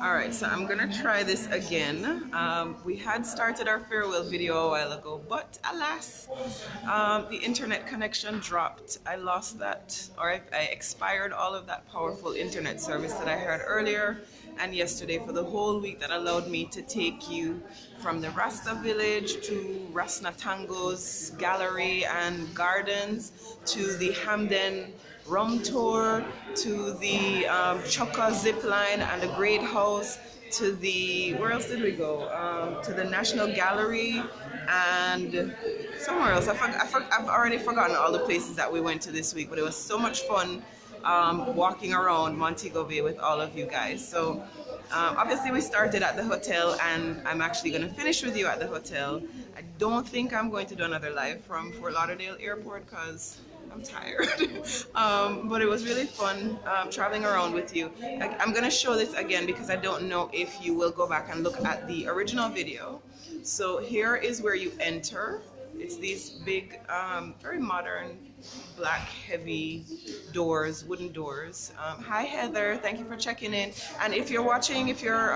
All right, so I'm gonna try this again. We had started our farewell video a while ago, but alas, the internet connection dropped. I lost that, or I expired all of that powerful internet service that I had earlier and yesterday for the whole week that allowed me to take you from the Rasta village to Rasnatango's gallery and gardens to the Hamden rum tour, to the Chukka zip line and the Great House, to the, where else did we go? To the National Gallery and somewhere else. I've already forgotten all the places that we went to this week, but it was so much fun walking around Montego Bay with all of you guys. So obviously we started at the hotel, and I'm actually going to finish with you at the hotel. I don't think I'm going to do another live from Fort Lauderdale Airport because I'm tired. But it was really fun traveling around with you. I'm going to show this again because I don't know if you will go back and look at the original video. So here is where you enter. It's these big, very modern, black, heavy doors, wooden doors. Hi Heather, thank you for checking in. And if you're watching, if you're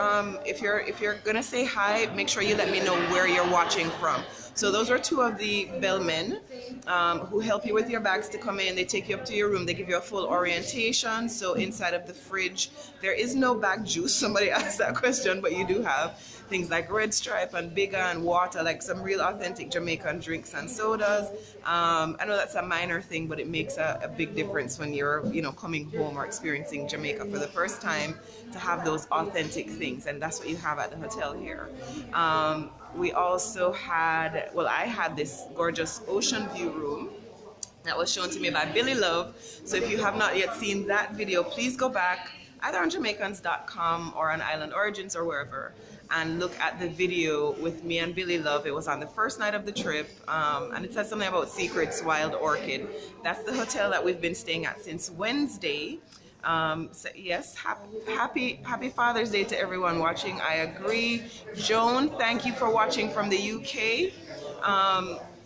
gonna say hi, make sure you let me know where you're watching from. So those are two of the bellmen who help you with your bags to come in. They take you up to your room. They give you a full orientation. So inside of the fridge, there is no bag juice. Somebody asked that question, but you do have things like Red Stripe and Bigga and water, like some real authentic Jamaican drinks and sodas. I know that's a minor thing, but it makes a big difference when you're, coming home or experiencing Jamaica for the first time, to have those authentic things, and that's what you have at the hotel here. We also had, I had this gorgeous ocean view room that was shown to me by Billy Love. So if you have not yet seen that video, please go back either on Jamaicans.com or on Island Origins or wherever, and look at the video with me and Billy Love. It was on the first night of the trip, and it says something about Secrets Wild Orchid. That's the hotel that we've been staying at since Wednesday. So yes, happy Father's Day to everyone watching. I agree. Joan, thank you for watching from the UK.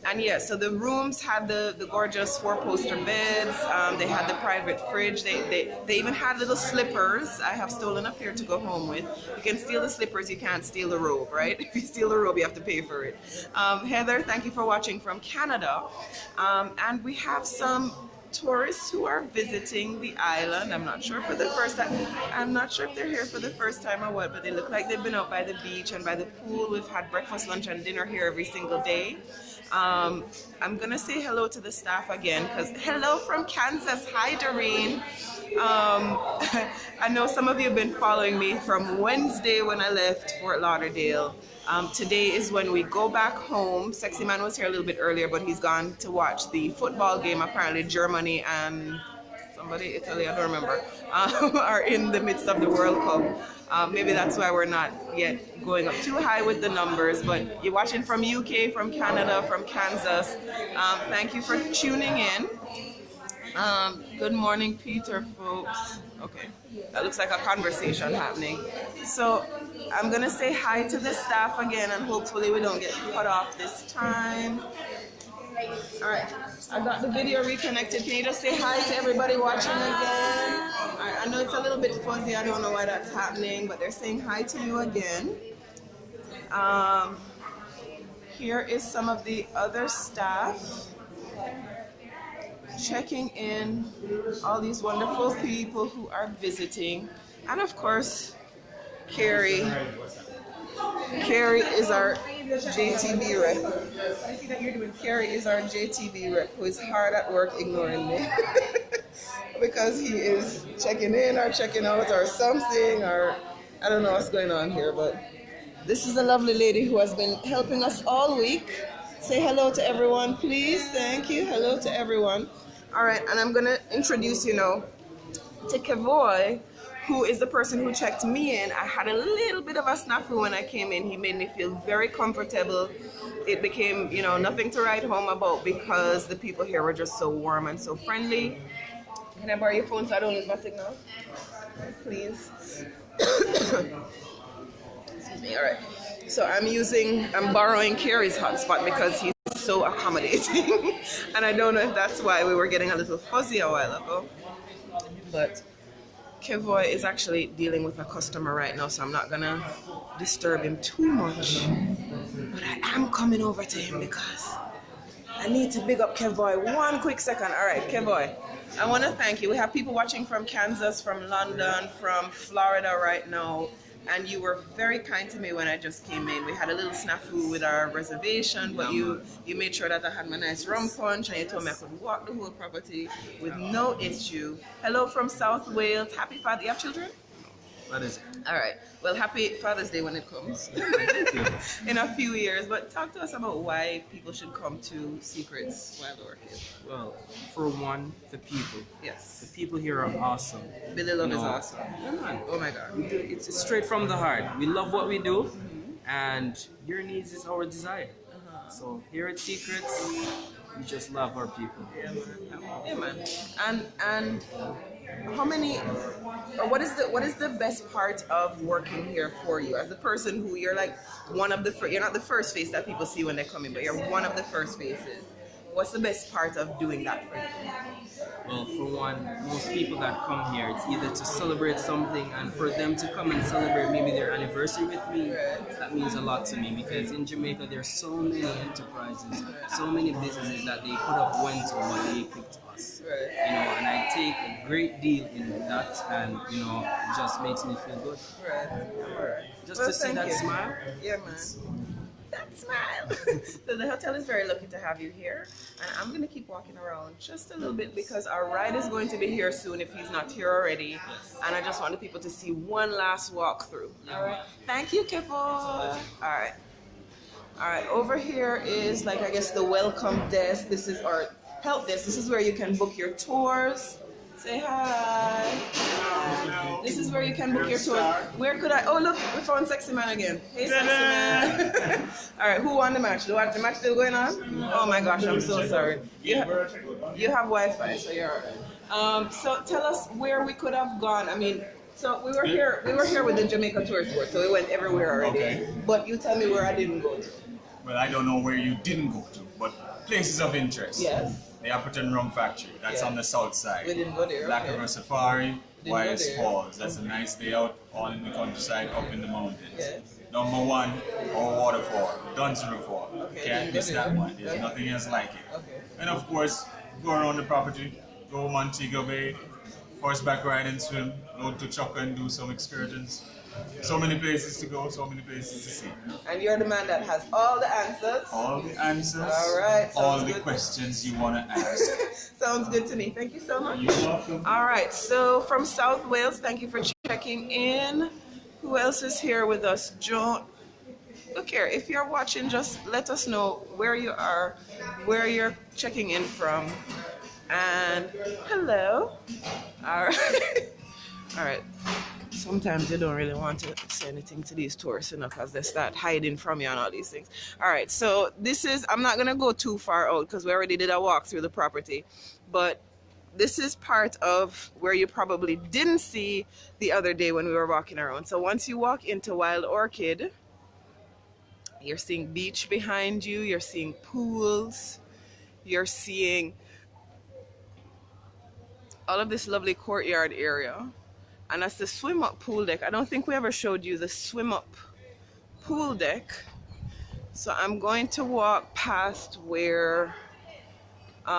And yeah, so the rooms had the gorgeous 4-poster beds. They had the private fridge. They even had little slippers. I have stolen a pair to go home with. You can steal the slippers, you can't steal the robe, right? If you steal the robe, you have to pay for it. Heather, thank you for watching from Canada. And we have some tourists who are visiting the island. I'm not sure for the first time. I'm not sure if they're here for the first time or what, but they look like they've been out by the beach and by the pool. We've had breakfast, lunch, and dinner here every single day. I'm gonna say hello to the staff again, because hello from Kansas. Hi Doreen. I know some of you have been following me from Wednesday when I left Fort Lauderdale. Today is when we go back home. Sexy Man was here a little bit earlier, but he's gone to watch the football game. Apparently Germany and somebody, Italy, I don't remember, are in the midst of the World Cup. Maybe that's why we're not yet going up too high with the numbers, but you're watching from UK, from Canada, from Kansas. Thank you for tuning in. Good morning, Peter, folks. Okay, that looks like a conversation happening. So I'm gonna say hi to the staff again, and hopefully we don't get cut off this time. All right, I got the video reconnected. Can you just say hi to everybody watching again? I know it's a little bit fuzzy. I don't know why that's happening, but they're saying hi to you again. Here is some of the other staff checking in, all these wonderful people who are visiting, and of course Carrie is our JTV rep. I see that you're doing. Carrie is our JTV rep, who is hard at work ignoring me because he is checking in or checking out or something, or I don't know what's going on here, but this is a lovely lady who has been helping us all week. Say hello to everyone, please. Thank you. Hello to everyone. All right, and I'm gonna introduce you now to Kevoy, who is the person who checked me in. I had a little bit of a snafu when I came in. He made me feel very comfortable. It became, nothing to write home about because the people here were just so warm and so friendly. Can I borrow your phone so I don't lose my signal? Please. Excuse me. All right. So I'm borrowing Carrie's hotspot because he's so accommodating. And I don't know if that's why we were getting a little fuzzy a while ago. But Kevoy is actually dealing with a customer right now, so I'm not gonna disturb him too much. But I am coming over to him because I need to big up Kevoy. One quick second. All right, Kevoy, I want to thank you. We have people watching from Kansas, from London, from Florida right now. And you were very kind to me when I just came in. We had a little snafu with our reservation, but you made sure that I had my nice rum punch, and you told me I could walk the whole property with no issue. Hello from South Wales. Happy Father. You have children? What is it? All right. Well, happy Father's Day when it comes in a few years. But talk to us about why people should come to Secrets Wild Orchid. Well, for one, the people. Yes. The people here are awesome. Billy Love is awesome. Yeah, man. Oh my God. It's straight from the heart. We love what we do, and your needs is our desire. So here at Secrets, we just love our people. Yeah, man. And how many, or what is the best part of working here for you as the person who you're like one of the you're not the first face that people see when they come in, but you're one of the first faces. What's the best part of doing that for you? Well, for one, most people that come here, it's either to celebrate something, and for them to come and celebrate maybe their anniversary with me, that means a lot to me, because in Jamaica there's so many enterprises, so many businesses that they could have went to, but they picked us. You know, and I take a great deal in that, and you know, it just makes me feel good. Just to see that smile. Yeah, man. That smile. So the hotel is very lucky to have you here, and I'm going to keep walking around just a little bit because our ride is going to be here soon if he's not here already, and I just wanted people to see one last walkthrough. All right. Thank you, Kevo. All right. All right. Over here is like, I guess, the welcome desk. This is our help desk. This is where you can book your tours. Say hi. Hello. This is where you can book your tour. Where could I? Oh, look, we found Sexy Man again. Hey, Sexy Man. All right, who won the match? The match still going on? Oh my gosh, I'm so sorry. You have Wi-Fi, so you're all right. So tell us where we could have gone. I mean, so we were here with the Jamaica Tourist Board, so we went everywhere already. Okay. But you tell me where I didn't go to. Well, I don't know where you didn't go to, but places of interest. Yes. The Appleton Rum Factory, that's on the south side. We didn't go there. Black okay. River Safari, Wise Falls. That's a nice day out all in the countryside, up in the mountains. Yes. Number one, our waterfall, Dunsriver Fall. Okay, Can't miss that one. There's nothing else like it. Okay. And of course, go around the property, go Montego Bay, horseback ride and swim, go to Chocka and do some excursions. So many places to go, so many places to see. And you're the man that has all the answers. All the answers. All right. All the questions you want to ask. Sounds good to me. Thank you so much. You're welcome. All right. So from South Wales, thank you for checking in. Who else is here with us? Joan. Look here. If you're watching, just let us know where you are, where you're checking in from. And hello. All right. All right. Sometimes you don't really want to say anything to these tourists, you know, because they start hiding from you and all these things. All right, so this is, I'm not going to go too far out because we already did a walk through the property, but this is part of where you probably didn't see the other day when we were walking around. So once you walk into Wild Orchid, you're seeing beach behind you, you're seeing pools, you're seeing all of this lovely courtyard area. And that's the swim up pool deck. I don't think we ever showed you the swim up pool deck. So I'm going to walk past where they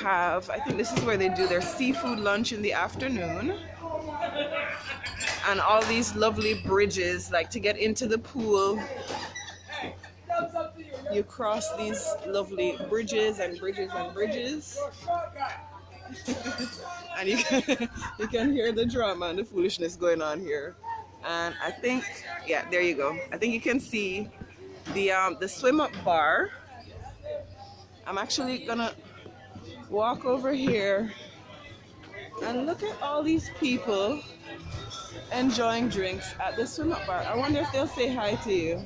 have, I think this is where they do their seafood lunch in the afternoon. And all these lovely bridges, like to get into the pool. You cross these lovely bridges and bridges and bridges. And you can hear the drama and the foolishness going on here. And I think, yeah, there you go. I think you can see the swim up bar. I'm actually gonna walk over here and look at all these people enjoying drinks at the swim up bar. I wonder if they'll say hi to you.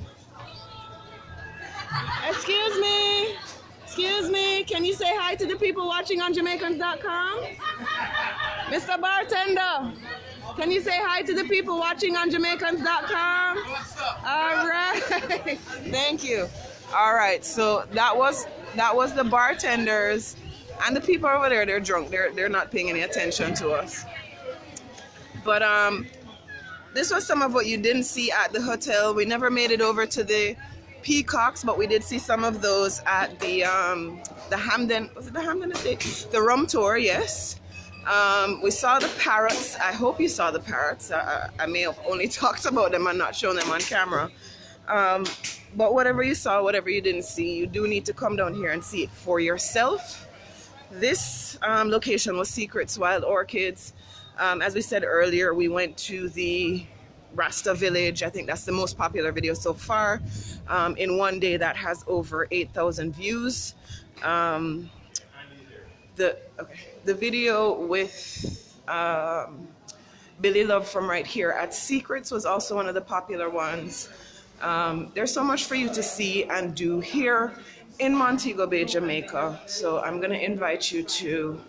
Excuse me. Excuse me, can you say hi to the people watching on Jamaicans.com? Mr. Bartender, can you say hi to the people watching on Jamaicans.com? All right, thank you. All right, so that was the bartenders And the people over there, they're drunk. They're not paying any attention to us. But this was some of what you didn't see at the hotel. We never made it over to the Peacocks, but we did see some of those at the Hamden. Was it the Hamden Estate? The Rum Tour, yes. We saw the parrots. I hope you saw the parrots. I may have only talked about them and not shown them on camera. But whatever you saw, whatever you didn't see, you do need to come down here and see it for yourself. This location was Secrets Wild Orchids. As we said earlier, we went to the Rasta Village. I think that's the most popular video so far. In one day, that has over 8,000 views. The video with Billy Love from right here at Secrets was also one of the popular ones. There's so much for you to see and do here in Montego Bay, Jamaica. So I'm going to invite you to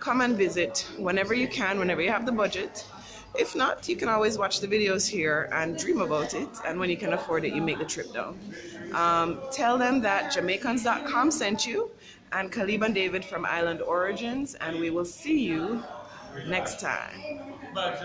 come and visit whenever you can, whenever you have the budget. If not, you can always watch the videos here and dream about it. And when you can afford it, you make the trip down. Tell them that Jamaicans.com sent you and Khalib and David from Island Origins, and we will see you next time.